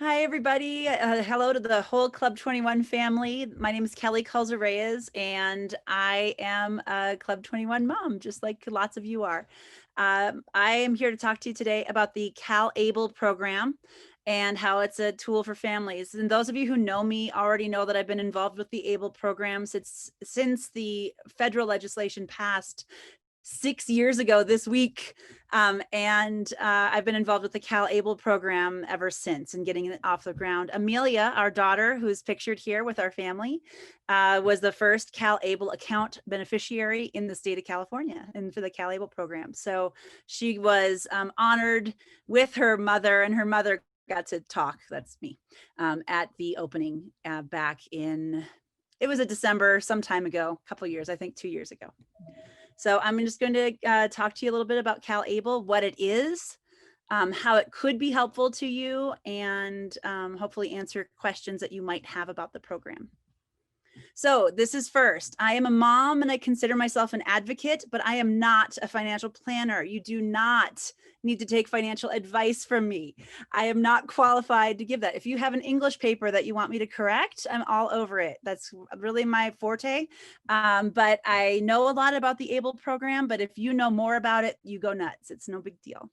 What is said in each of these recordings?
Hi, everybody. Hello to the whole Club 21 family. My name is Kelly Kulzer-Reyes, and I am a Club 21 mom, just like lots of you are. I am here to talk to you today about the CalABLE program and how it's a tool for families. And those of you who know me already know that I've been involved with the ABLE program since the federal legislation passed 6 years ago this week. I've been involved with the CalABLE program ever since and getting it off the ground. Amelia, our daughter, who's pictured here with our family, was the first CalABLE account beneficiary in the state of California and for the CalABLE program. So she was honored with her mother, and her mother got to talk, that's me, at the opening back in, it was a December some time ago, a couple of years, I think 2 years ago. So I'm just going to talk to you a little bit about CalABLE, what it is, how it could be helpful to you, and hopefully answer questions that you might have about the program. So this is first. I am a mom and I consider myself an advocate, but I am not a financial planner. You do not need to take financial advice from me. I am not qualified to give that. If you have an English paper that you want me to correct, I'm all over it. That's really my forte. But I know a lot about the ABLE program, but if you know more about it, you go nuts. It's no big deal.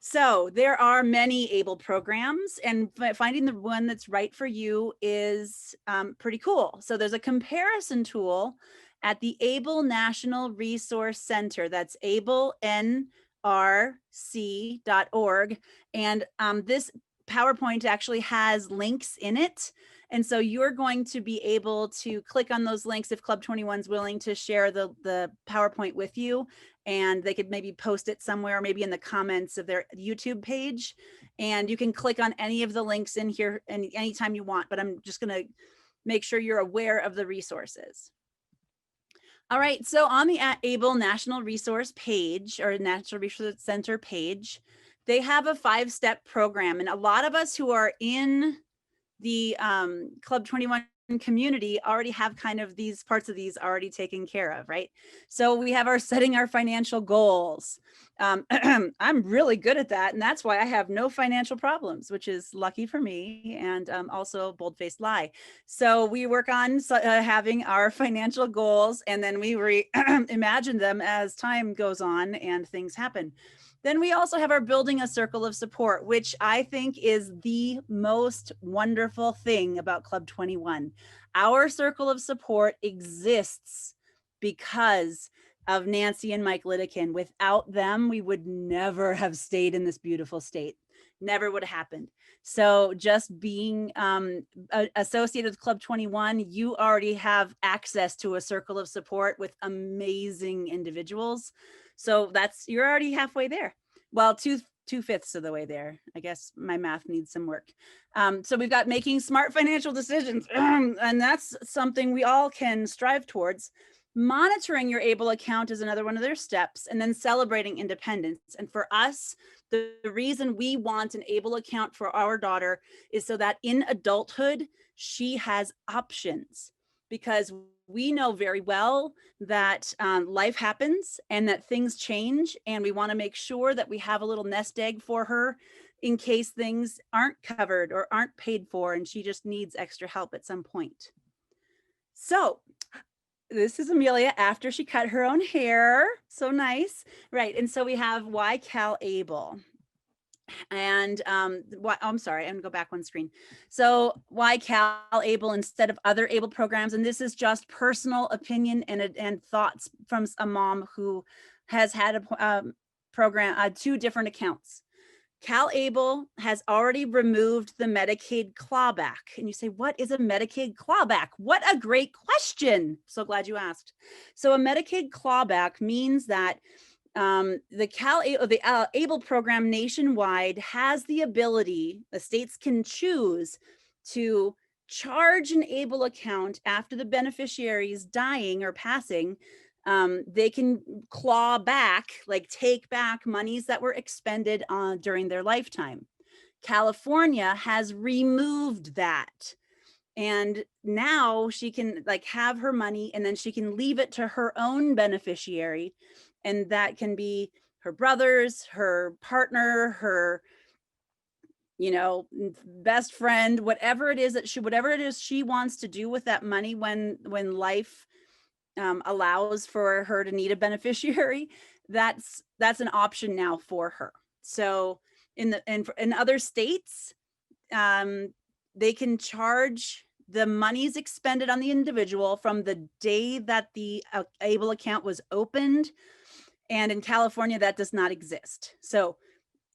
So there are many ABLE programs, and finding the one that's right for you is pretty cool. So there's a comparison tool at the ABLE National Resource Center. That's ablenrc.org. And this PowerPoint actually has links in it. And so you're going to be able to click on those links if Club 21 is willing to share the PowerPoint with you, and they could maybe post it somewhere, maybe in the comments of their YouTube page. And you can click on any of the links in here anytime you want, but I'm just going to make sure you're aware of the resources. All right, so on the ABLE National Resource page, or National Resource Center page, they have a 5-step program. And a lot of us who are in the Club 21 community already have kind of these parts of these already taken care of, right? So we have our setting our financial goals. I'm really good at that, and that's why I have no financial problems, which is lucky for me, and also a bold-faced lie. So we work on having our financial goals, and then we imagine them as time goes on and things happen. Then we also have our building a circle of support, which I think is the most wonderful thing about Club 21. Our circle of support exists because of Nancy and Mike Lidekin. Without them, we would never have stayed in this beautiful state. Never would have happened. So just being associated with Club 21, you already have access to a circle of support with amazing individuals. So you're already halfway there. Well, two-fifths of the way there. I guess my math needs some work. So we've got making smart financial decisions, and that's something we all can strive towards. Monitoring your ABLE account is another one of their steps, and then celebrating independence. And for us, the reason we want an ABLE account for our daughter is so that in adulthood, she has options, because we know very well that life happens and that things change, and we want to make sure that we have a little nest egg for her in case things aren't covered or aren't paid for and she just needs extra help at some point. So this is Amelia after she cut her own hair. So nice. Right. And so we have why CalABLE. And I'm sorry, I'm gonna go back one screen. So why CalABLE instead of other ABLE programs? And this is just personal opinion and thoughts from a mom who has had a program, 2 different accounts. CalABLE has already removed the Medicaid clawback. And you say, what is a Medicaid clawback? What a great question. So glad you asked. So a Medicaid clawback means that the ABLE program nationwide has the ability, the states can choose to charge an ABLE account after the beneficiary is dying or passing. They can claw back, like take back monies that were expended during their lifetime. California has removed that. And now she can like have her money and then she can leave it to her own beneficiary. And that can be her brothers, her partner, her you know, best friend, whatever it is that she wants to do with that money when life allows for her to need a beneficiary, that's an option now for her. So in other states, they can charge the monies expended on the individual from the day that the ABLE account was opened. And in California, that does not exist. So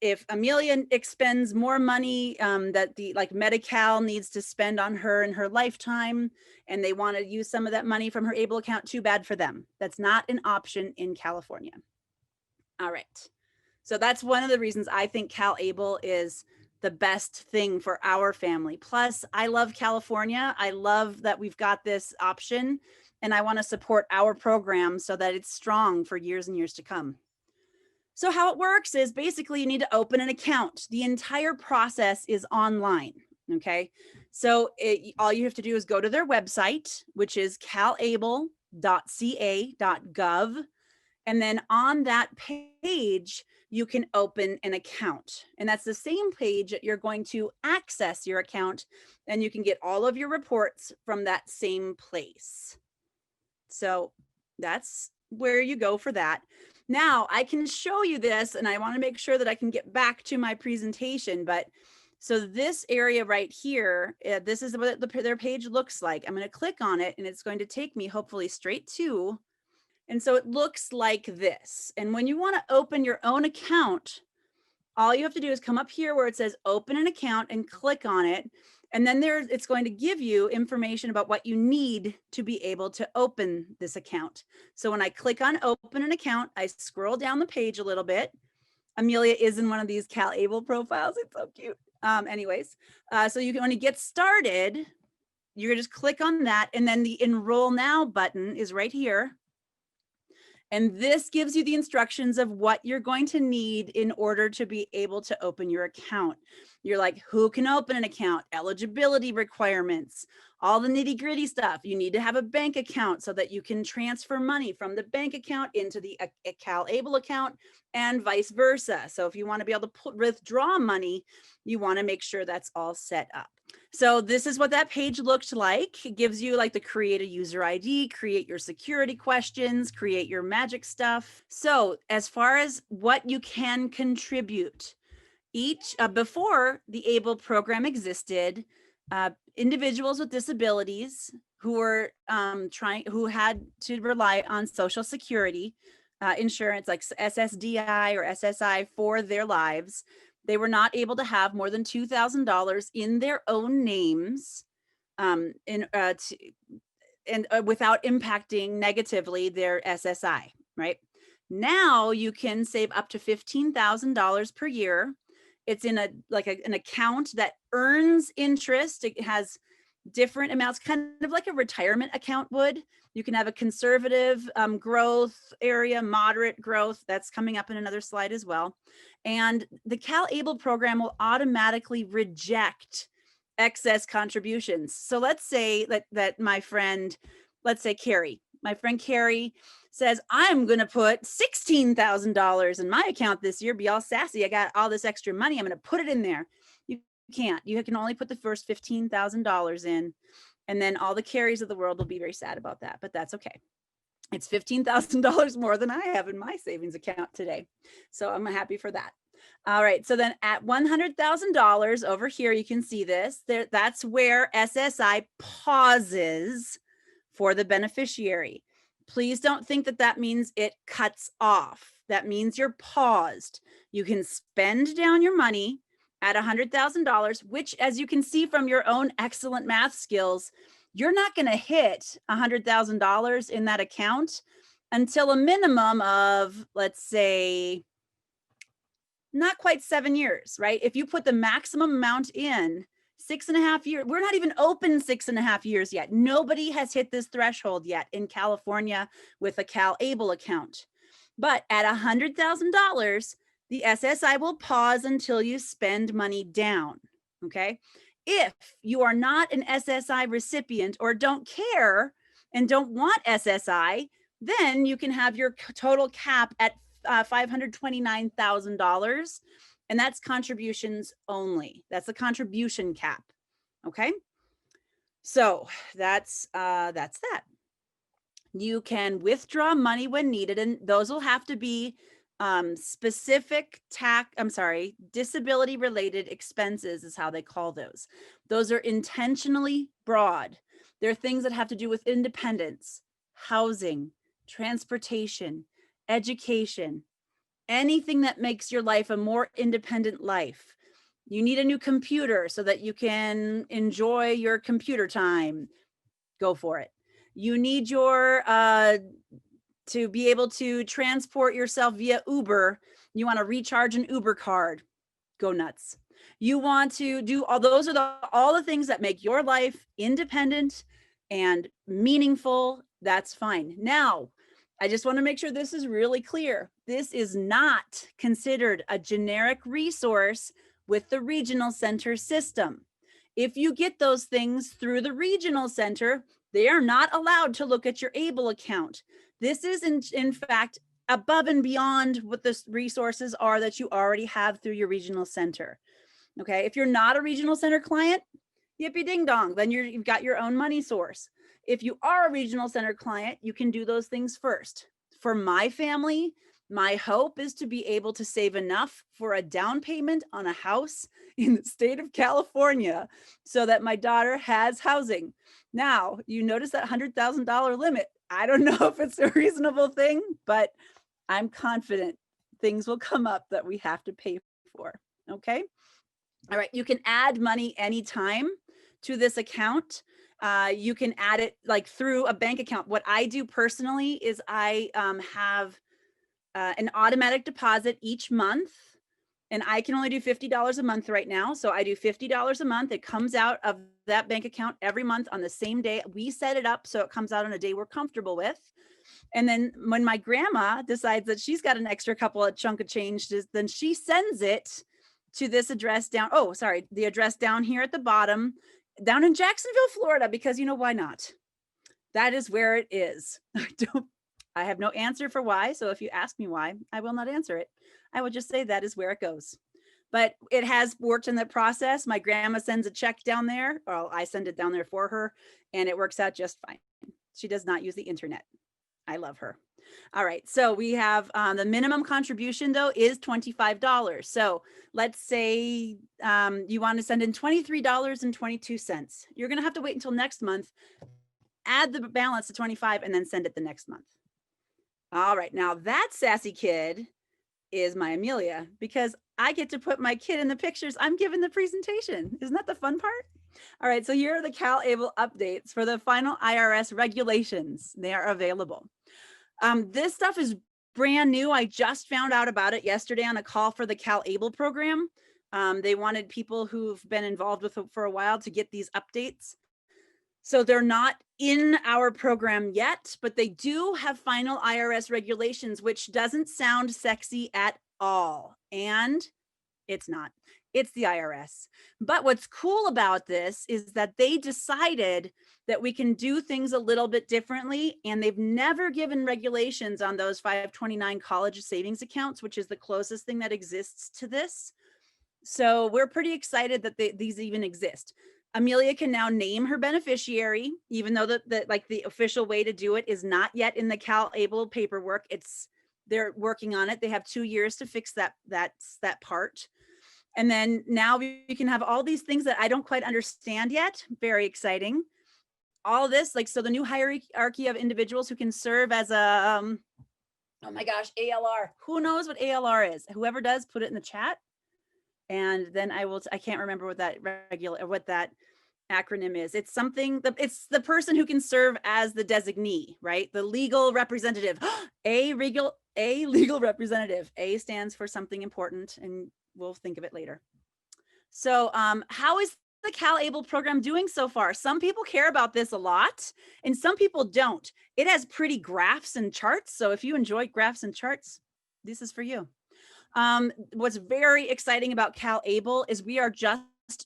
if Amelia expends more money that the like Medi-Cal needs to spend on her in her lifetime, and they want to use some of that money from her ABLE account, too bad for them. That's not an option in California. All right. So that's one of the reasons I think CalABLE is the best thing for our family. Plus, I love California. I love that we've got this option, and I want to support our program so that it's strong for years and years to come. So how it works is basically you need to open an account. The entire process is online, okay? So all you have to do is go to their website, which is calable.ca.gov. And then on that page, you can open an account. And that's the same page that you're going to access your account, and you can get all of your reports from that same place. So that's where you go for that. Now I can show you this, and I want to make sure that I can get back to my presentation. But so this area right here, this is what their page looks like. I'm going to click on it, and it's going to take me hopefully straight to. And so it looks like this. And when you want to open your own account, all you have to do is come up here where it says open an account and click on it. And then it's going to give you information about what you need to be able to open this account. So when I click on open an account, I scroll down the page a little bit. Amelia is in one of these CalABLE profiles. It's so cute. Anyways, so you can, when you get started, you're gonna just click on that. And then the enroll now button is right here. And this gives you the instructions of what you're going to need in order to be able to open your account. You're like, who can open an account? Eligibility requirements, all the nitty gritty stuff. You need to have a bank account so that you can transfer money from the bank account into the CalABLE account and vice versa. So if you want to be able to withdraw money, you want to make sure that's all set up. So this is what that page looked like. It gives you like the create a user ID, create your security questions, create your magic stuff. So as far as what you can contribute, before the ABLE program existed, individuals with disabilities who were who had to rely on Social Security insurance like SSDI or SSI for their lives, they were not able to have more than $2,000 in their own names without impacting negatively their SSI, right? Now you can save up to $15,000 per year. It's in an account that earns interest. It has different amounts, kind of like a retirement account would. You can have a conservative growth area, moderate growth. That's coming up in another slide as well. And the CalABLE program will automatically reject excess contributions. So let's say that my friend, let's say Carrie, my friend Carrie says, I'm going to put $16,000 in my account this year, be all sassy. I got all this extra money. I'm going to put it in there. You can't. You can only put the first $15,000 in, and then all the Carries of the world will be very sad about that, but that's okay. It's $15,000 more than I have in my savings account today. So I'm happy for that. All right, so then at $100,000 over here, you can see this. That's where SSI pauses for the beneficiary. Please don't think that that means it cuts off. That means you're paused. You can spend down your money at $100,000, which, as you can see from your own excellent math skills, you're not going to hit $100,000 in that account until a minimum of, let's say, not quite 7 years, right? If you put the maximum amount in 6.5 years, we're not even open 6.5 years yet. Nobody has hit this threshold yet in California with a CalABLE account. But at $100,000, the SSI will pause until you spend money down, okay? If you are not an SSI recipient or don't care and don't want SSI, then you can have your total cap at $529,000. and that's contributions only. That's the contribution cap. Okay. So that's that. You can withdraw money when needed, and those will have to be specific disability related expenses is how they call those. Those are intentionally broad. They're things that have to do with independence, housing, transportation, education, anything that makes your life a more independent life. You need a new computer so that you can enjoy your computer time. Go for it. You need your to be able to transport yourself via Uber. You want to recharge an Uber card. Go nuts. You want to do all those are all the things that make your life independent and meaningful. That's fine. Now, I just want to make sure this is really clear. This is not considered a generic resource with the regional center system. If you get those things through the regional center, they are not allowed to look at your ABLE account. This is in fact above and beyond what the resources are that you already have through your regional center. Okay, if you're not a regional center client, yippee ding dong, then you've got your own money source. If you are a regional center client, you can do those things first. For my family, my hope is to be able to save enough for a down payment on a house in the state of California so that my daughter has housing. Now, you notice that $100,000 limit. I don't know if it's a reasonable thing, but I'm confident things will come up that we have to pay for. Okay. All right. You can add money anytime to this account. You can add it like through a bank account. What I do personally is I have an automatic deposit each month, and I can only do $50 a month right now. So I do $50 a month. It comes out of that bank account every month on the same day. We set it up so it comes out on a day we're comfortable with. And then when my grandma decides that she's got an extra couple of chunk of change, then she sends it to this address down. Oh, sorry, the address down here at the bottom, down in Jacksonville, Florida, because why not? That is where it is. I have no answer for why. So if you ask me why, I will not answer it. I will just say that is where it goes. But it has worked in the process. My grandma sends a check down there, or I send it down there for her, and it works out just fine. She does not use the internet. I love her. All right. So we have the minimum contribution, though, is $25. So let's say you want to send in $23.22. You're going to have to wait until next month, add the balance to 25, and then send it the next month. All right. Now that sassy kid is my Amelia, because I get to put my kid in the pictures I'm giving the presentation. Isn't that the fun part? All right. So here are the CalABLE updates for the final IRS regulations. They are available. This stuff is brand new. I just found out about it yesterday on a call for the CalABLE program. They wanted people who've been involved with it for a while to get these updates. So they're not in our program yet, but they do have final IRS regulations, which doesn't sound sexy at all. And it's not. It's the IRS. But what's cool about this is that they decided that we can do things a little bit differently, and they've never given regulations on those 529 college savings accounts, which is the closest thing that exists to this. So we're pretty excited that these even exist. Amelia can now name her beneficiary, even though the official way to do it is not yet in the CalABLE paperwork. They're working on it. They have 2 years to fix that part. And then now we can have all these things that I don't quite understand yet. Very exciting. All this, so the new hierarchy of individuals who can serve as a, oh my gosh, ALR. Who knows what ALR is? Whoever does, put it in the chat. And then I can't remember what that acronym is. It's something, it's the person who can serve as the designee, right? The legal representative, a legal representative. A stands for something important, and we'll think of it later. So how is the CalABLE program doing so far? Some people care about this a lot, and some people don't. It has pretty graphs and charts. So if you enjoy graphs and charts, this is for you. What's very exciting about CalABLE is we are just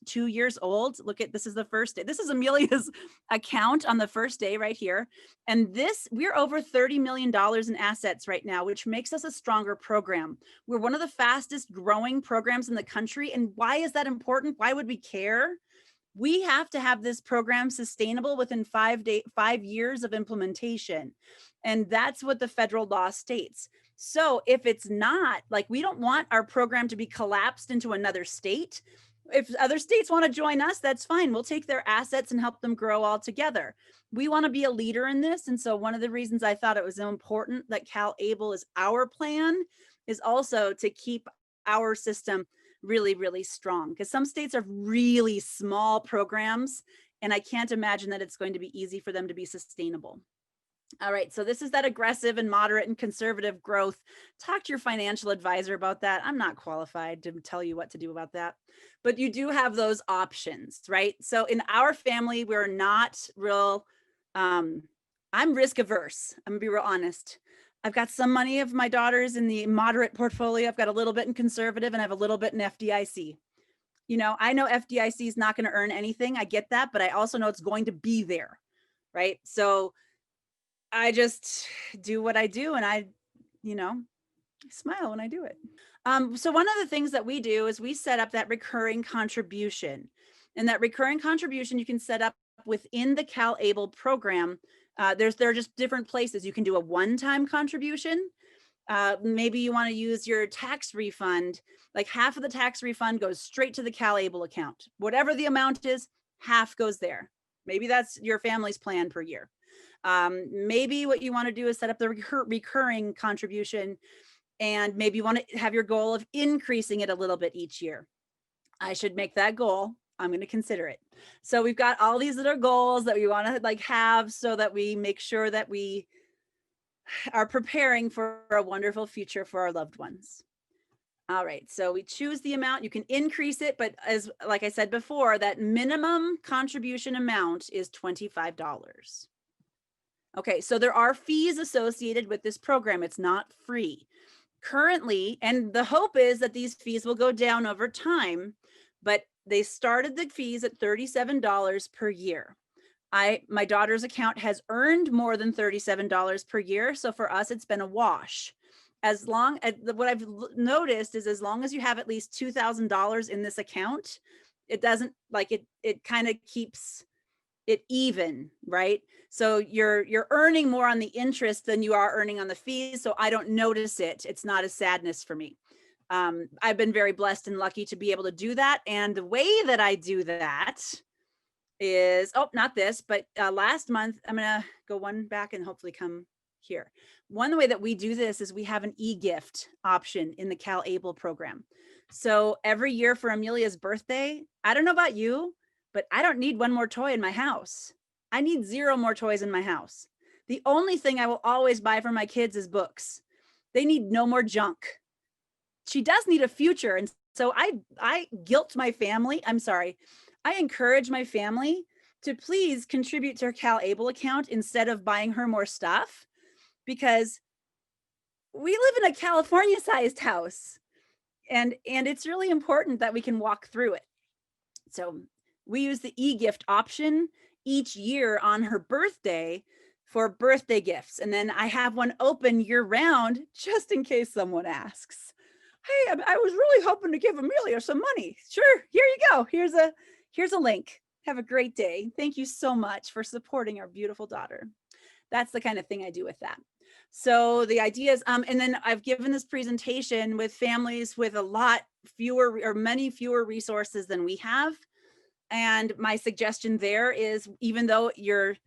2 years old. Look at, this is the first day. This is Amelia's account on the first day right here. And we're over $30 million in assets right now, which makes us a stronger program. We're one of the fastest growing programs in the country. And why is that important? Why would we care? We have to have this program sustainable within 5 years of implementation. And that's what the federal law states. So if it's not, like, we don't want our program to be collapsed into another state. If other states want to join us, that's fine. We'll take their assets and help them grow all together. We want to be a leader in this. And so one of the reasons I thought it was important that CalABLE is our plan is also to keep our system really, really strong, because some states are really small programs, and I can't imagine that it's going to be easy for them to be sustainable. All right, so this is that aggressive and moderate and conservative growth. Talk to your financial advisor about that. I'm not qualified to tell you what to do about that, but you do have those options, right? So in our family, we're not real, I'm risk averse. I'm gonna be real honest. I've got some money of my daughter's in the moderate portfolio. I've got a little bit in conservative, and I have a little bit in FDIC. You know, I know FDIC is not going to earn anything. I get that, but I also know it's going to be there, right? So I just do what I do, and I, you know, smile when I do it. So one of the things that we do is we set up that recurring contribution, and that recurring contribution you can set up within the CalABLE program. There are just different places. You can do a one-time contribution. Maybe you want to use your tax refund, like half of the tax refund goes straight to the CalABLE account. Whatever the amount is, half goes there. Maybe that's your family's plan per year. Maybe what you want to do is set up the recurring contribution, and maybe you want to have your goal of increasing it a little bit each year. I should make that goal. I'm going to consider it. So we've got all these little goals that we want to like have so that we make sure that we are preparing for a wonderful future for our loved ones. All right, so we choose the amount. You can increase it, but as like I said before, that minimum contribution amount is $25. Okay, so there are fees associated with this program. It's not free currently, and the hope is that these fees will go down over time, but they started the fees at $37 per year. My daughter's account has earned more than $37 per year, so for us, it's been a wash. As long as what I've noticed is, as long as you have at least $2,000 in this account, it doesn't like it kind of keeps it even, right? So you're earning more on the interest than you are earning on the fees. So I don't notice it. It's not a sadness for me. I've been very blessed and lucky to be able to do that. And the way that I do that is, oh, not this, but last month, I'm gonna go one back and hopefully come here. One way that we do this is we have an EGift option in the CalABLE program. So every year for Amelia's birthday, I don't know about you, but I don't need one more toy in my house. I need 0 more toys in my house. The only thing I will always buy for my kids is books. They need no more junk. She does need a future. And so I guilt my family. I'm sorry. I encourage my family to please contribute to her CalABLE account instead of buying her more stuff, because we live in a California sized house, and it's really important that we can walk through it. So we use the EGift option each year on her birthday for birthday gifts. And then I have one open year round just in case someone asks. Hey, I was really hoping to give Amelia some money. Sure, here you go. Here's a link. Have a great day. Thank you so much for supporting our beautiful daughter. That's the kind of thing I do with that. So the idea is, and then I've given this presentation with families with a lot fewer or many fewer resources than we have. And my suggestion there is, even though we're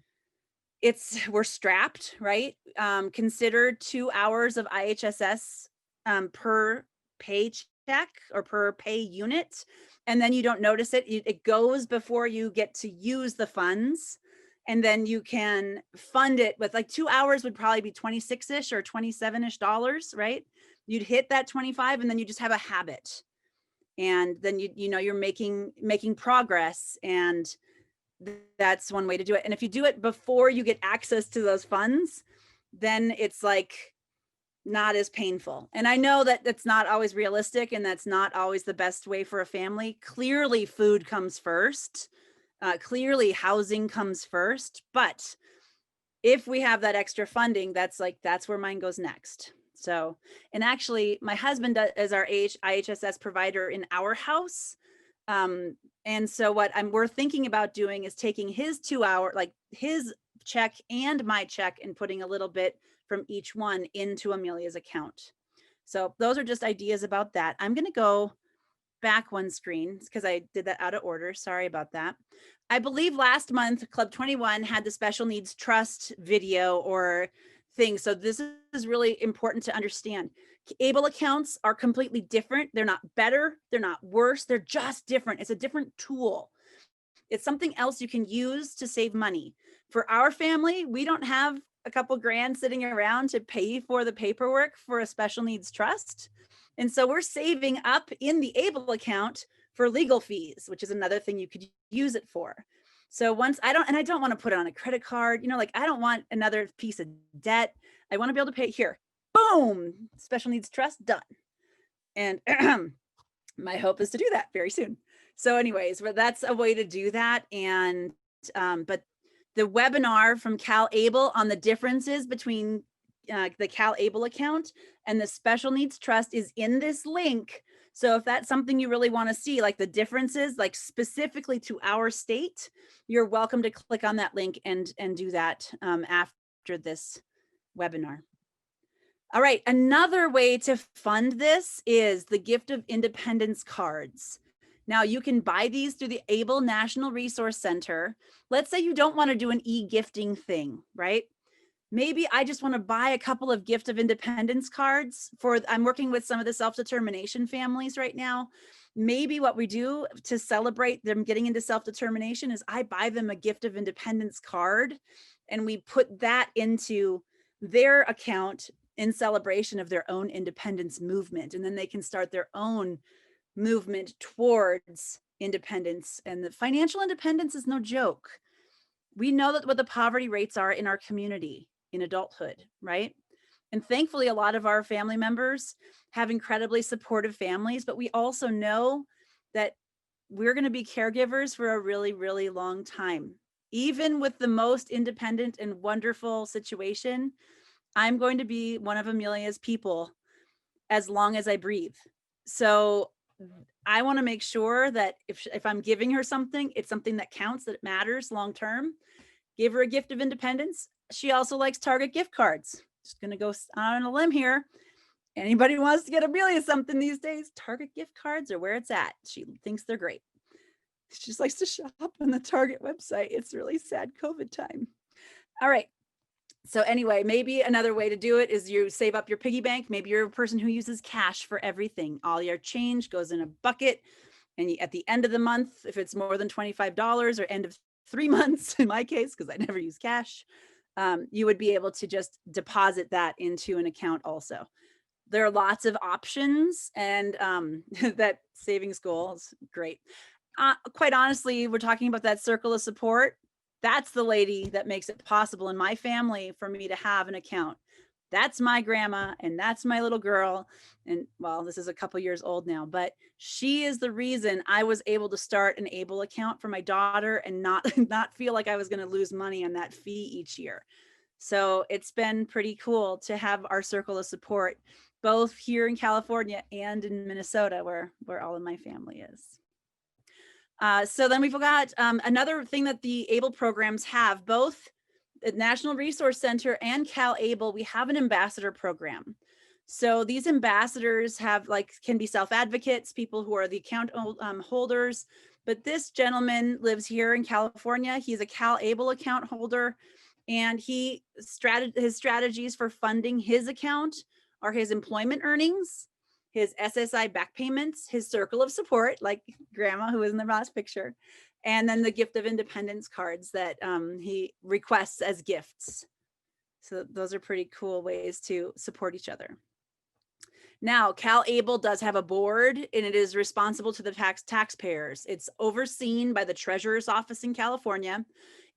strapped, right? Consider 2 hours of IHSS per paycheck or per pay unit, and then you don't notice it. It goes before you get to use the funds, and then you can fund it with, like, 2 hours would probably be 26-ish or 27-ish dollars, right? You'd hit that 25, and then you just have a habit. And then you know you're making progress, and that's one way to do it. And if you do it before you get access to those funds, then it's like not as painful. And I know that that's not always realistic and that's not always the best way for a family. Clearly food comes first. Clearly housing comes first, but if we have that extra funding, that's where mine goes next. So, and actually my husband is our IHSS provider in our house. And so what we're thinking about doing is taking his 2 hour, like his check and my check, and putting a little bit from each one into Amelia's account. So those are just ideas about that. I'm going to go back one screen because I did that out of order. Sorry about that. I believe last month Club 21 had the special needs trust video or thing. So this is really important to understand. ABLE accounts are completely different. They're not better. They're not worse. They're just different. It's a different tool. It's something else you can use to save money. For our family, we don't have a couple grand sitting around to pay for the paperwork for a special needs trust. And so we're saving up in the ABLE account for legal fees, which is another thing you could use it for. So once I don't want to put it on a credit card, you know, like I don't want another piece of debt. I want to be able to pay here. Boom, special needs trust done. And my hope is to do that very soon. So anyways, but that's a way to do that. And but the webinar from CalABLE on the differences between the CalABLE account and the special needs trust is in this link. So if that's something you really want to see, like the differences, like specifically to our state, you're welcome to click on that link and do that after this webinar. All right, another way to fund this is the Gift of Independence cards. Now you can buy these through the ABLE National Resource Center. Let's say you don't want to do an e-gifting thing, right? Maybe I just want to buy a couple of Gift of Independence cards I'm working with some of the self-determination families right now. Maybe what we do to celebrate them getting into self-determination is I buy them a Gift of Independence card and we put that into their account in celebration of their own independence movement. And then they can start their own movement towards independence. And the financial independence is no joke. We know that what the poverty rates are in our community in adulthood, right? And thankfully, a lot of our family members have incredibly supportive families, but we also know that we're going to be caregivers for a really, really long time. Even with the most independent and wonderful situation, I'm going to be one of Amelia's people as long as I breathe. So I want to make sure that if I'm giving her something, it's something that counts, that it matters long term. Give her a Gift of Independence. She also likes Target gift cards. Just going to go on a limb here. Anybody who wants to get Amelia something these days, Target gift cards are where it's at. She thinks they're great. She just likes to shop on the Target website. It's really sad COVID time. All right. So anyway, maybe another way to do it is you save up your piggy bank. Maybe you're a person who uses cash for everything. All your change goes in a bucket. And at the end of the month, if it's more than $25 or end of 3 months, in my case, because I never use cash, you would be able to just deposit that into an account also. There are lots of options, and that savings goal is great. Quite honestly, we're talking about that circle of support. That's the lady that makes it possible in my family for me to have an account. That's my grandma and that's my little girl. And well, this is a couple years old now, but she is the reason I was able to start an ABLE account for my daughter and not feel like I was going to lose money on that fee each year. So it's been pretty cool to have our circle of support, both here in California and in Minnesota, where all of my family is. So then we've got another thing that the ABLE programs have, both the National Resource Center and CalABLE, we have an ambassador program. So these ambassadors can be self-advocates, people who are the account holders, but this gentleman lives here in California. He's a CalABLE account holder, and his strategies for funding his account are his employment earnings, his SSI back payments, his circle of support, like grandma who was in the last picture, and then the Gift of Independence cards that he requests as gifts. So those are pretty cool ways to support each other. Now, CalABLE does have a board, and it is responsible to the taxpayers. It's overseen by the Treasurer's Office in California.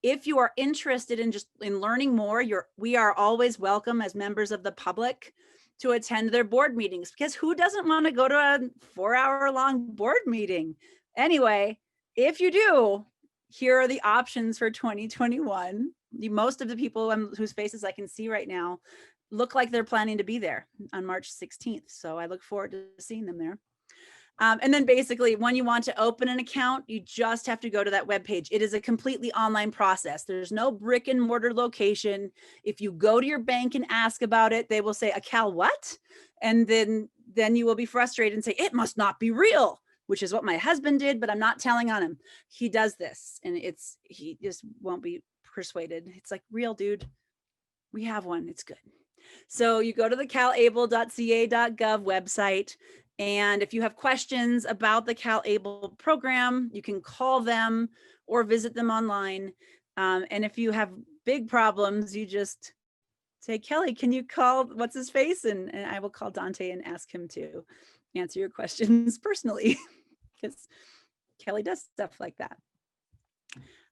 If you are interested in learning more, we are always welcome as members of the public. to attend their board meetings, because who doesn't want to go to a 4-hour-long board meeting? Anyway, if you do, here are the options for 2021. Most of the people whose faces I can see right now look like they're planning to be there on March 16th. So I look forward to seeing them there. And then basically, when you want to open an account, you just have to go to that webpage. It is a completely online process. There's no brick and mortar location. If you go to your bank and ask about it, they will say, a Cal what? And then you will be frustrated and say, it must not be real, which is what my husband did, but I'm not telling on him. He does this, and he just won't be persuaded. It's like, real, dude. We have one. It's good. So you go to the calable.ca.gov website. And if you have questions about the CalABLE program, you can call them or visit them online. And if you have big problems, you just say, Kelly, can you call what's his face? And I will call Dante and ask him to answer your questions personally, because Kelly does stuff like that.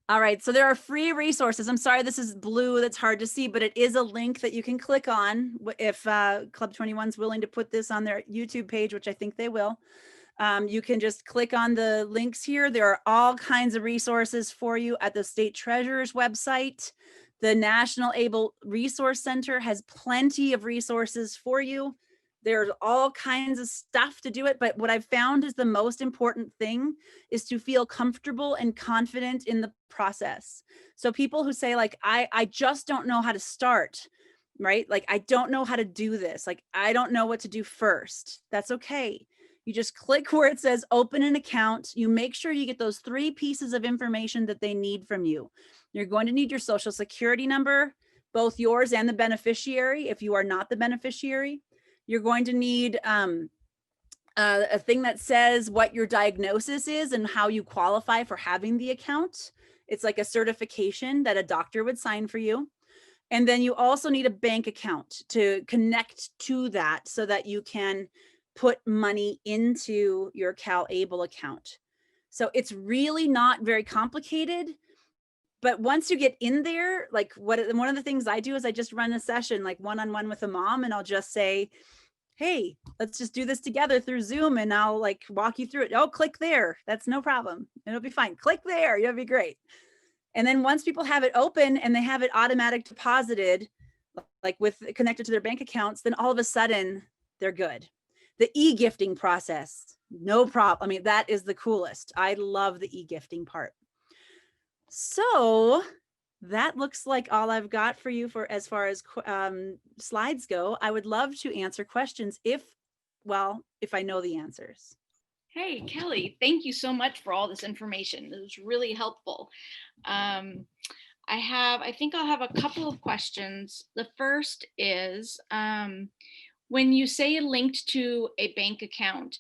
All right, so there are free resources. I'm sorry, this is blue, that's hard to see, but it is a link that you can click on if Club 21 is willing to put this on their YouTube page, which I think they will. You can just click on the links here. There are all kinds of resources for you at the State Treasurer's website. The National ABLE Resource Center has plenty of resources for you. There's all kinds of stuff to do it, but what I've found is the most important thing is to feel comfortable and confident in the process. So people who say like, I just don't know how to start, right? Like, I don't know how to do this. Like, I don't know what to do first. That's okay. You just click where it says open an account. You make sure you get those 3 pieces of information that they need from you. You're going to need your social security number, both yours and the beneficiary if you are not the beneficiary. You're going to need a thing that says what your diagnosis is and how you qualify for having the account. It's like a certification that a doctor would sign for you. And then you also need a bank account to connect to that so that you can put money into your CalABLE account. So it's really not very complicated. But once you get in there, like one of the things I do is I just run a session like one-on-one with a mom, and I'll just say, hey, let's just do this together through Zoom, and I'll like walk you through it. Oh, click there. That's no problem. It'll be fine. Click there. You'll be great. And then once people have it open and they have it automatic deposited, like with connected to their bank accounts, then all of a sudden they're good. The e-gifting process, no problem. I mean, that is the coolest. I love the e-gifting part. So that looks like all I've got for you for as far as slides go. I would love to answer questions if I know the answers. Hey, Kelly, thank you so much for all this information. It was really helpful. I think I'll have a couple of questions. The first is, when you say linked to a bank account,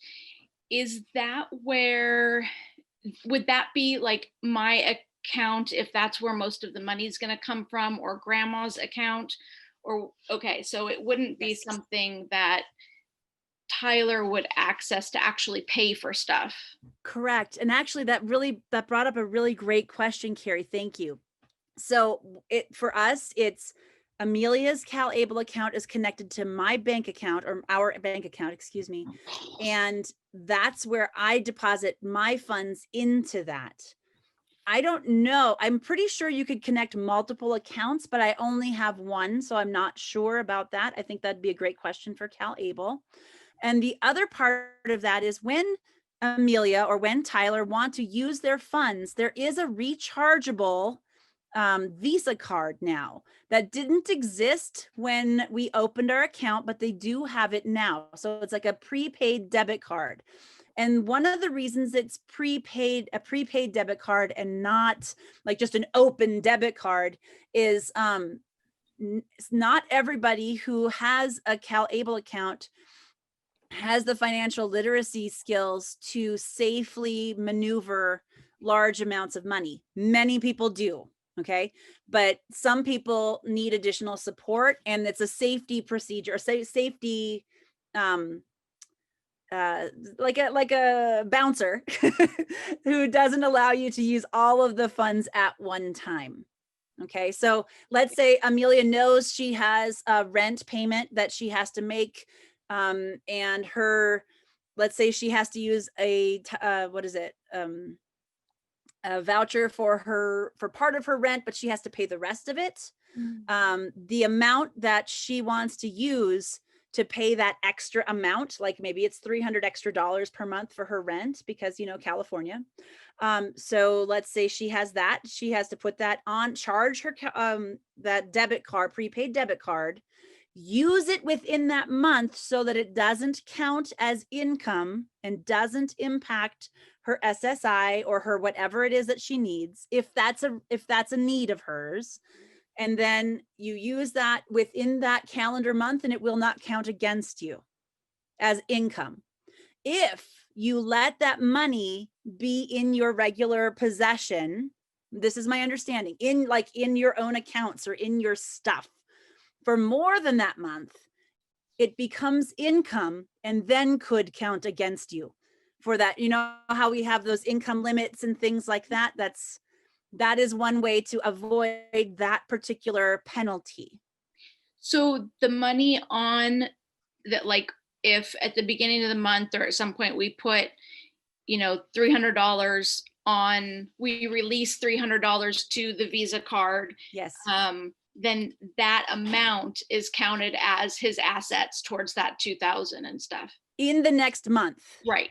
is that would that be like my account if that's where most of the money is going to come from, or grandma's account? Or, okay, so it wouldn't be something that Tyler would access to actually pay for stuff. Correct. And actually that brought up a really great question, Carrie. Thank you. So for us, it's Amelia's CalABLE account is connected to my bank account, or our bank account, excuse me. And that's where I deposit my funds into that. I don't know. I'm pretty sure you could connect multiple accounts, but I only have one, so I'm not sure about that. I think that'd be a great question for CalABLE. And the other part of that is when Amelia or when Tyler want to use their funds, there is a rechargeable Visa card now that didn't exist when we opened our account, but they do have it now. So it's like a prepaid debit card. And one of the reasons it's a prepaid debit card and not like just an open debit card is not everybody who has a CalABLE account has the financial literacy skills to safely maneuver large amounts of money. Many people do, okay? But some people need additional support, and it's a safety procedure, a safety, like a bouncer who doesn't allow you to use all of the funds at one time. Okay, so let's say Amelia knows she has a rent payment that she has to make, and let's say she has to use what is it? A voucher for part of her rent, but she has to pay the rest of it. The amount that she wants to use to pay that extra amount, like maybe it's $300 extra per month for her rent because, California. So let's say she has that, she has to put that on, charge her that debit card, prepaid debit card, use it within that month so that it doesn't count as income and doesn't impact her SSI or her whatever it is that she needs, if that's a need of hers. And then you use that within that calendar month and it will not count against you as income. If you let that money be in your regular possession, this is my understanding, in your own accounts or in your stuff for more than that month, it becomes income and then could count against you for that. You know how we have those income limits and things like that? That is one way to avoid that particular penalty. So the money on that, like if at the beginning of the month or at some point we put, $300 on, we release $300 to the Visa card. Yes. Then that amount is counted as his assets towards that 2,000 and stuff. In the next month. Right.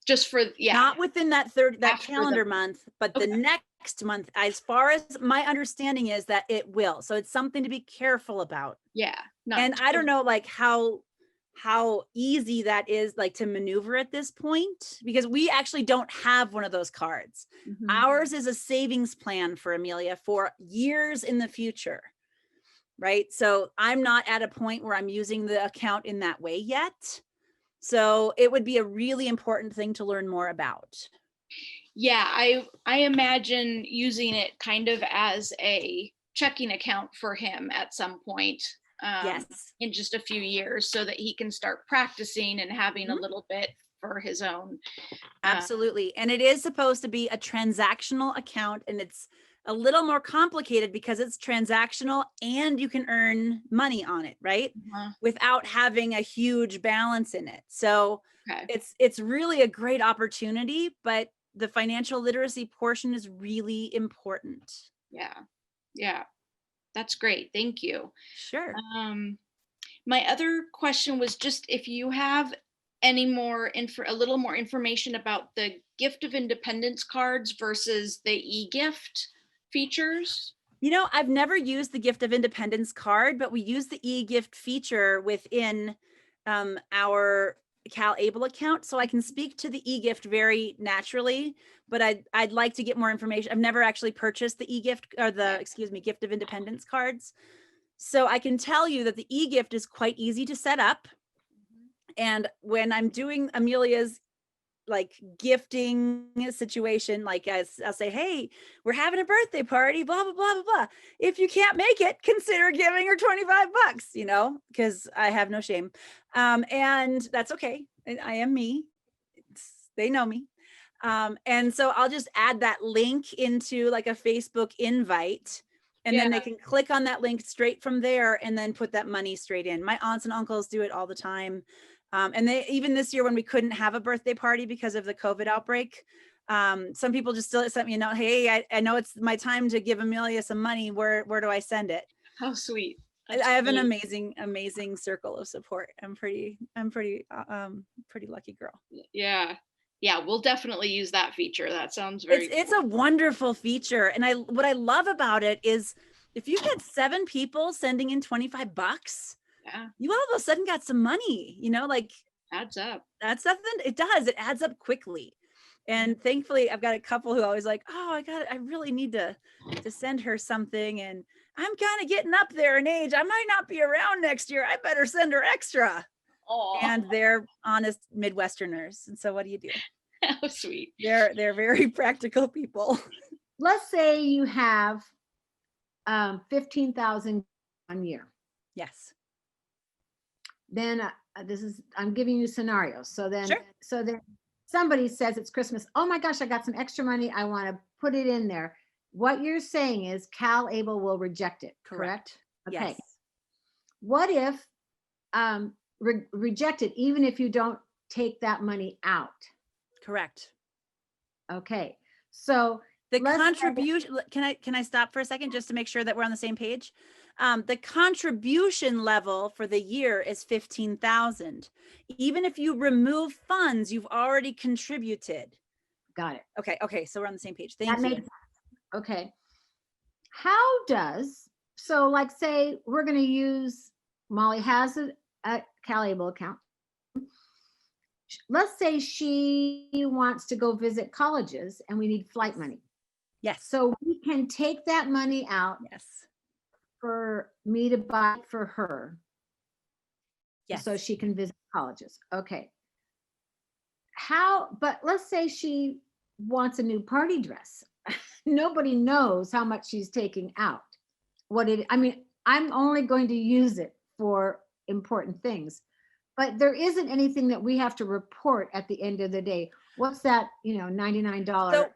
Just for, Not within that calendar month, but the next month, as far as my understanding is that it will. So it's something to be careful about. Yeah. And I don't know how easy that is to maneuver at this point, because we actually don't have one of those cards. Mm-hmm. Ours is a savings plan for Amelia for years in the future. Right. So I'm not at a point where I'm using the account in that way yet. So it would be a really important thing to learn more about. Yeah, I imagine using it kind of as a checking account for him at some point. Yes. In just a few years, so that he can start practicing and having a little bit for his own. Absolutely. And it is supposed to be a transactional account, and it's a little more complicated because it's transactional and you can earn money on it, right? Without having a huge balance in it. So it's really a great opportunity, but the financial literacy portion is really important. Yeah. That's great. Thank you. Sure. My other question was just if you have any more a little more information about the Gift of Independence cards versus the EGift features. I've never used the Gift of Independence card, but we use the EGift feature within our CalABLE account. So I can speak to the EGift very naturally, but I'd like to get more information. I've never actually purchased the EGift or Gift of Independence cards. So I can tell you that the EGift is quite easy to set up. And when I'm doing Amelia's gifting situation, I'll say, hey, we're having a birthday party, blah, blah, blah, blah, blah. If you can't make it, consider giving her $25, because I have no shame. And that's okay. I am me. They know me. And so I'll just add that link into a Facebook invite, and then they can click on that link straight from there and then put that money straight in. My aunts and uncles do it all the time. And they, even this year when we couldn't have a birthday party because of the COVID outbreak, some people just still sent me a note. Hey, I know it's my time to give Amelia some money. Where do I send it? How sweet. I have an amazing circle of support. I'm pretty lucky girl. Yeah, we'll definitely use that feature. That sounds very it's a wonderful feature. And what I love about it is if you get 7 people sending in $25, you all of a sudden got some money, adds up. That's something. It does. It adds up quickly. And thankfully I've got a couple who always I really need to send her something. And I'm kind of getting up there in age. I might not be around next year. I better send her extra. Aww. And they're honest Midwesterners. And so what do you do? How sweet. They're very practical people. Let's say you have 15,000 a year. Yes. Then I'm giving you scenarios. So then, sure. So then somebody says it's Christmas. Oh my gosh, I got some extra money. I want to put it in there. what you're saying is CalABLE will reject it, correct? Okay. Yes. What if reject it even if you don't take that money out? Correct. Okay. So The let's say- contribution, can I stop for a second just to make sure that we're on the same page? The contribution level for the year is 15,000. Even if you remove funds, you've already contributed. Got it. Okay. Okay. So we're on the same page. Thank That you. makes sense. Okay. How does, so like say we're going to use, Molly has a CalABLE account. Let's say she wants to go visit colleges and we need flight money. Yes. So we can take that money out Yes. for me to buy it for her. Yes. So she can visit colleges. Okay. How, but let's say she wants a new party dress. Nobody knows how much she's taking out. I mean, I'm only going to use it for important things, but there isn't anything that we have to report at the end of the day. What's that, $99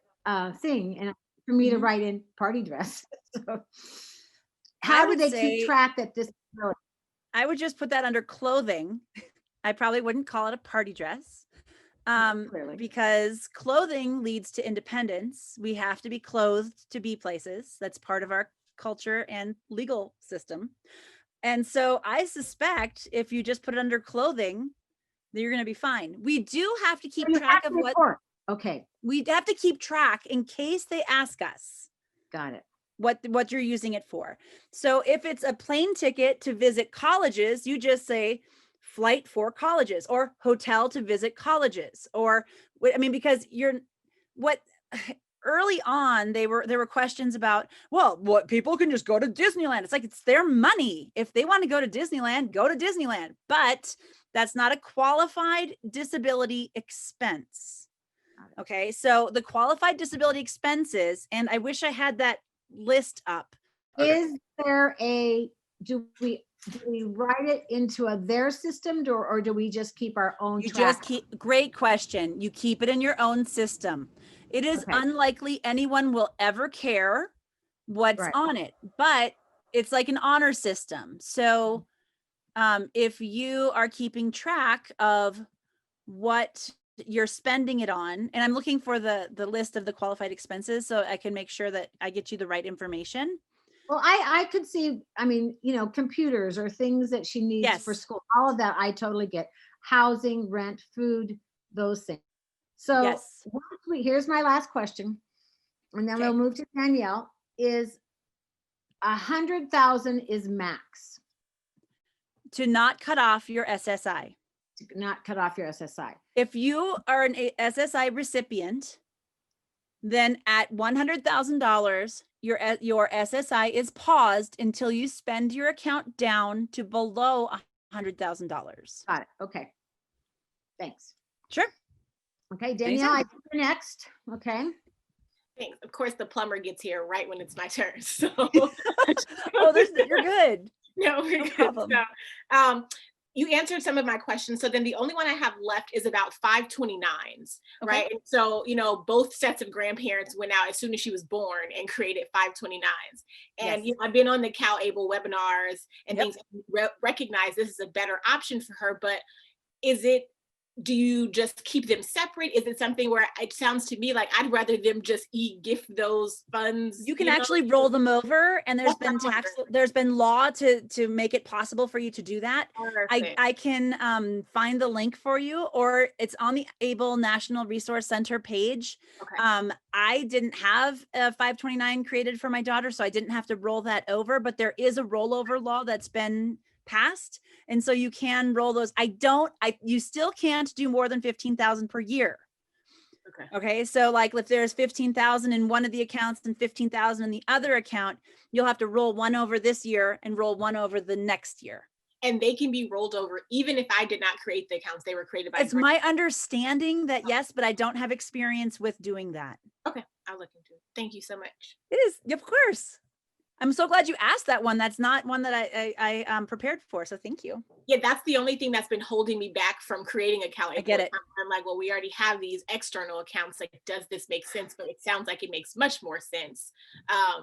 thing? And for me to Mhm. write in party dress. So I how do would they say- keep track that this? I would just put that under clothing. I probably wouldn't call it a party dress. Clearly. Because clothing leads to independence. We have to be clothed to be places. That's part of our culture and legal system. And so I suspect if you just put it under clothing, that you're going to be fine. We do have to keep You track have of to what report. Okay, we have to keep track in case they ask us got it. what you're using it for. So if it's a plane ticket to visit colleges, you just say flight for colleges or hotel to visit colleges, or I mean, because early on there were questions about, well, what, people can just go to Disneyland. It's like, it's their money. If they want to go to Disneyland, go to Disneyland, but that's not a qualified disability expense. Okay. So the qualified disability expenses, and I wish I had that list up. Is there do we write it into their system or do we just keep our own You track? just keep, great question. You keep it in your own system. It is Okay. unlikely anyone will ever care what's Right. on it, but it's like an honor system. So if you are keeping track of what you're spending it on, and I'm looking for the list of the qualified expenses so I can make sure that I get you the right information. Well, I could see, I mean, computers or things that she needs for Yes. school, all of that I totally get. Housing, rent, food, those things. So Yes. here's my last question, and then we'll Okay. move to Danielle, is 100,000 is max To not cut off your SSI. to not cut off your SSI. If you are an SSI recipient, then at $100,000, your SSI is paused until you spend your account down to below $100,000. Got it. Okay. Thanks. Sure. Okay, Danielle, I Anytime. think you're next. Okay. Thanks. Of course, the plumber gets here right when it's my turn. So, You're good. no, we're No good. problem. So, you answered some of my questions. So then the only one I have left is about 529s, Okay. right? And so, both sets of grandparents went out as soon as she was born and created 529s. And Yes. I've been on the CalABLE webinars and Yep. things, recognize this is a better option for her, but do you just keep them separate? Is it something where it sounds to me like I'd rather them just gift those funds? You can actually roll them over, and there's That's what I'm there's been law to make it possible for you to do that. Perfect. I can find the link for you, or it's on the ABLE National Resource Center page. Okay. I didn't have a 529 created for my daughter, so I didn't have to roll that over, but there is a rollover law that's been passed. And so you can roll those. You still can't do more than 15,000 per year. Okay. Okay. So like if there's 15,000 in one of the accounts and 15,000 in the other account, you'll have to roll one over this year and roll one over the next year. And they can be rolled over even if I did not create the accounts. They were created by. It's my understanding that yes, but I don't have experience with doing that. Okay. I'll look into it. Thank you so much. It is, of course. I'm so glad you asked that one. That's not one that I prepared for. So thank you. Yeah, that's the only thing that's been holding me back from creating a CalABLE I get it. account. I'm like, well, we already have these external accounts. Like, does this make sense? But it sounds like it makes much more sense.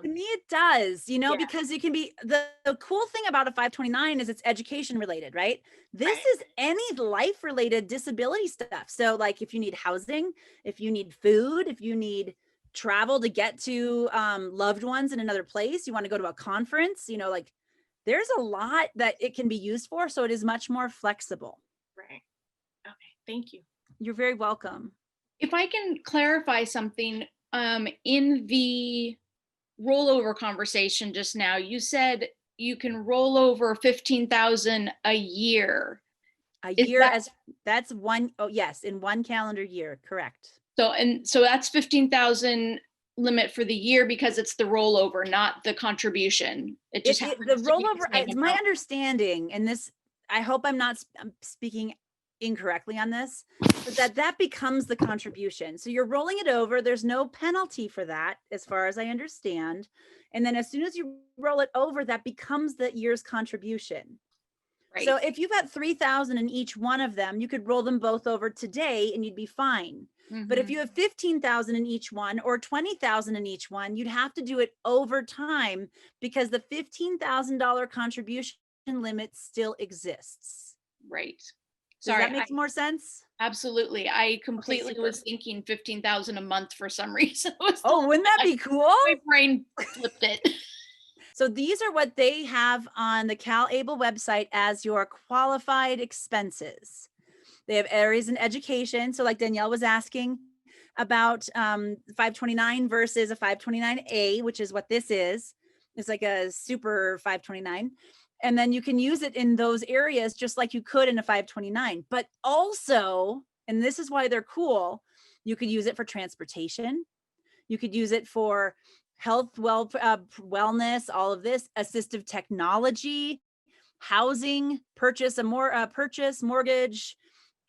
To me, it does, you know, Yeah. because it can be the cool thing about a 529 is it's education related, right? This Right. is any life related disability stuff. So, like, if you need housing, if you need food, if you need travel to get to loved ones in another place, you want to go to a conference, you know, like there's a lot that it can be used for. So, it is much more flexible. Right. Okay. Thank you. You're very welcome. If I can clarify something, in the rollover conversation just now, you said you can roll over 15,000 a year. A Is year that- as that's one, oh yes, in one calendar year, correct. So that's 15,000 limit for the year because it's the rollover, not the contribution. It just The happens to be rollover, same it's my amount. understanding, and this, I hope I'm not I'm speaking incorrectly on this, but that becomes the contribution. So you're rolling it over. There's no penalty for that, as far as I understand. And then as soon as you roll it over, that becomes the year's contribution. Right. So if you've got 3,000 in each one of them, you could roll them both over today and you'd be fine. But if Mhm. you have 15,000 in each one or 20,000 in each one, you'd have to do it over time because the $15,000 contribution limit still exists. Right. Does Sorry, that make more sense? absolutely. I completely super. was thinking 15,000 a month for some reason. It was Oh, wouldn't that be cool? my brain flipped it. So these are what they have on the CalABLE website as your qualified expenses. They have areas in education. So like Danielle was asking about 529 versus a 529A, which is what this is. It's like a super 529. And then you can use it in those areas just like you could in a 529. But also, and this is why they're cool, you could use it for transportation. You could use it for health, wellness, all of this, assistive technology, housing, purchase, mortgage,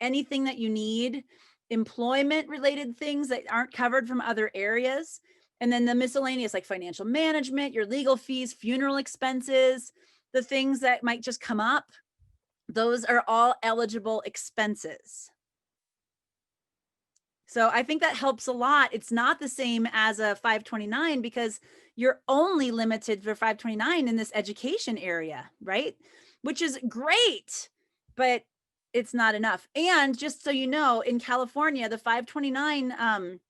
anything that you need, employment related things that aren't covered from other areas. And then the miscellaneous, like financial management, your legal fees, funeral expenses, the things that might just come up. Those are all eligible expenses. So I think that helps a lot. It's not the same as a 529 because you're only limited for 529 in this education area, right? Which is great, but it's not enough. And just so you know, in California, the 529,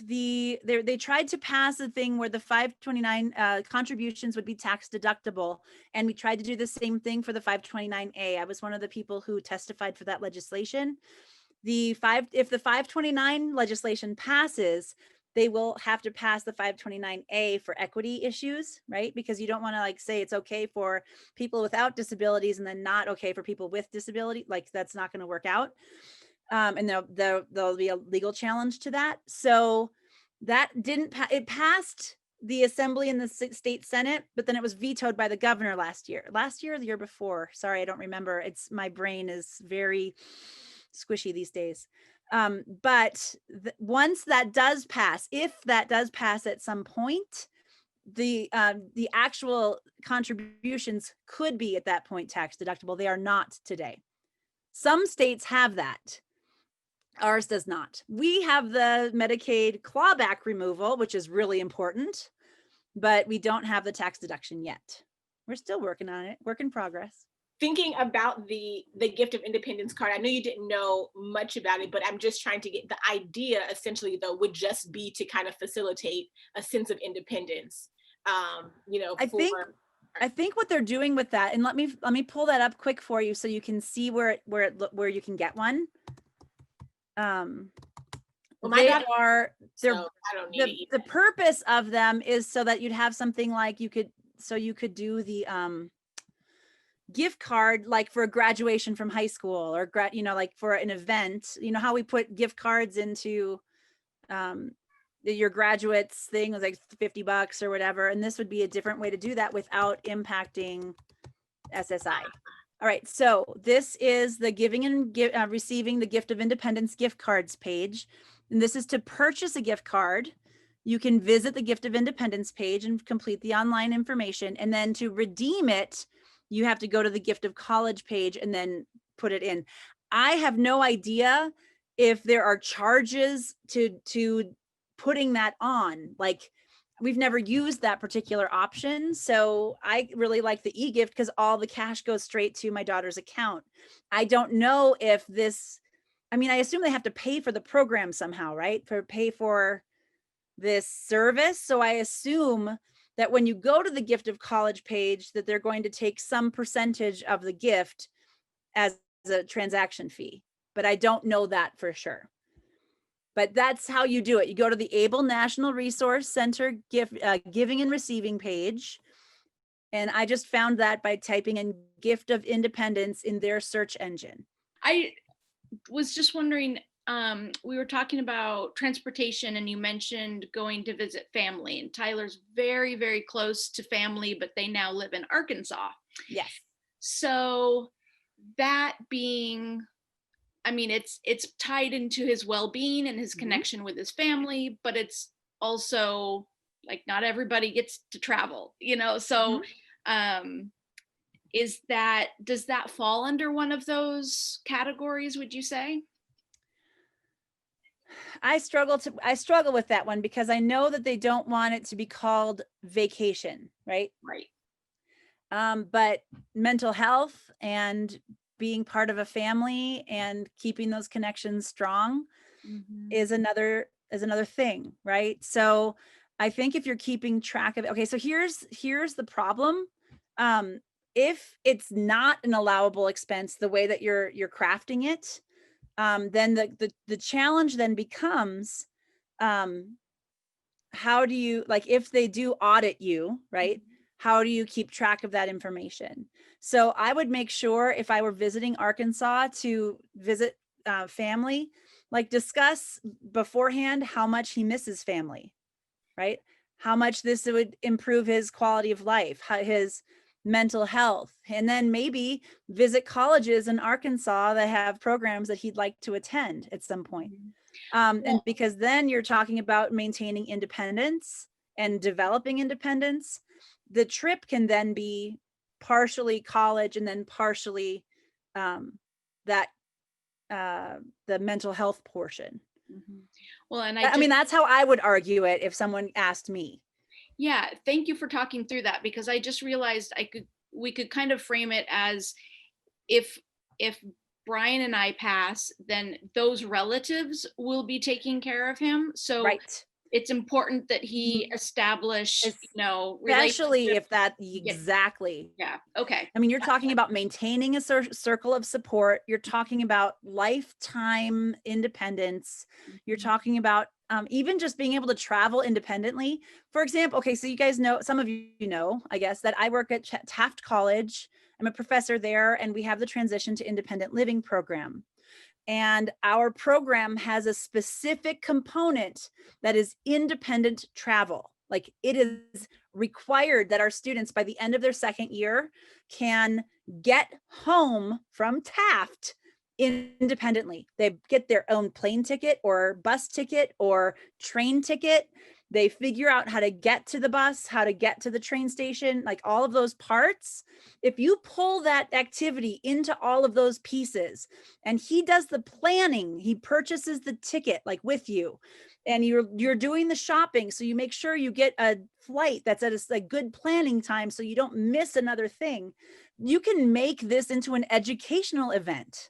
they tried to pass a thing where the 529 contributions would be tax deductible, and we tried to do the same thing for the 529A. I was one of the people who testified for that legislation. If the 529 legislation passes, they will have to pass the 529A for equity issues, right? Because you don't want to like say it's okay for people without disabilities and then not okay for people with disability. Like that's not going to work out. And there'll be a legal challenge to that. So that didn't it passed the assembly and the state Senate, but then it was vetoed by the governor last year or the year before. Sorry, I don't remember. My brain is very squishy these days. But once that does pass, if that does pass at some point, the actual contributions could be at that point tax deductible. They are not today. Some states have that. Ours does not. We have the Medicaid clawback removal, which is really important, but we don't have the tax deduction yet. We're still working on it, work in progress. Thinking about the gift of independence card, I know you didn't know much about it, but I'm just trying to get the idea essentially though would just be to kind of facilitate a sense of independence. I think what they're doing with that, and let me pull that up quick for you so you can see where you can get one. Well, they daughter, are so I don't need it the purpose of them is so that you'd have something like you could do the gift card like for a graduation from high school or like for an event, how we put gift cards into your graduates thing was like $50 or whatever, and this would be a different way to do that without impacting SSI. All right, so this is the giving and receiving the gift of independence gift cards page, and this is to purchase a gift card. You can visit the gift of independence page and complete the online information, and then to redeem it, you have to go to the gift of college page and then put it in. I have no idea if there are charges to putting that on. Like, we've never used that particular option. So I really like the EGift because all the cash goes straight to my daughter's account. I don't know if this, I mean, I assume they have to pay for the program somehow, right? Pay for this service. So I assume that when you go to the Gift of College page, that they're going to take some percentage of the gift as a transaction fee, but I don't know that for sure. But that's how you do it. You go to the ABLE National Resource Center giving and receiving page. And I just found that by typing in Gift of Independence in their search engine. I was just wondering, we were talking about transportation and you mentioned going to visit family, and Tyler's very, very close to family, but they now live in Arkansas. Yes. So that being, I mean, it's tied into his well-being and his connection with his family, but it's also like not everybody gets to travel, you know? So does that fall under one of those categories, would you say? I struggle with that one because I know that they don't want it to be called vacation, right? Right. But mental health and being part of a family and keeping those connections strong is another thing, right? So I think if you're keeping track of it, okay, so here's the problem. If it's not an allowable expense the way that you're crafting it, then the challenge then becomes, how do you, like, if they do audit you, right? How do you keep track of that information? So I would make sure, if I were visiting Arkansas to visit family, like, discuss beforehand how much he misses family, right? How much this would improve his quality of life, his mental health, and then maybe visit colleges in Arkansas that have programs that he'd like to attend at some point. And because then you're talking about maintaining independence and developing independence. The trip can then be partially college and then partially the mental health portion. Well, and I mean, that's how I would argue it if someone asked me. Yeah, thank you for talking through that, because I just realized we could kind of frame it as if Brian and I pass, then those relatives will be taking care of him. So right. It's important that he establish, especially if that exactly. Yeah. Okay. I mean, you're talking about maintaining a circle of support. You're talking about lifetime independence. You're talking about even just being able to travel independently. For example, okay, so you guys know, some of you know, I guess, that I work at Taft College. I'm a professor there, and we have the Transition to Independent Living program. And our program has a specific component that is independent travel. Like, it is required that our students, by the end of their second year, can get home from Taft independently. They get their own plane ticket or bus ticket or train ticket. They figure out how to get to the bus, how to get to the train station, like all of those parts. If you pull that activity into all of those pieces, and he does the planning, he purchases the ticket like with you, and you're doing the shopping, so you make sure you get a flight that's at a good planning time so you don't miss another thing. You can make this into an educational event.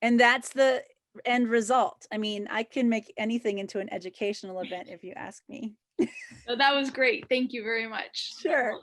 And that's the end result. I mean, I can make anything into an educational event if you ask me. So that was great. Thank you very much. Sure.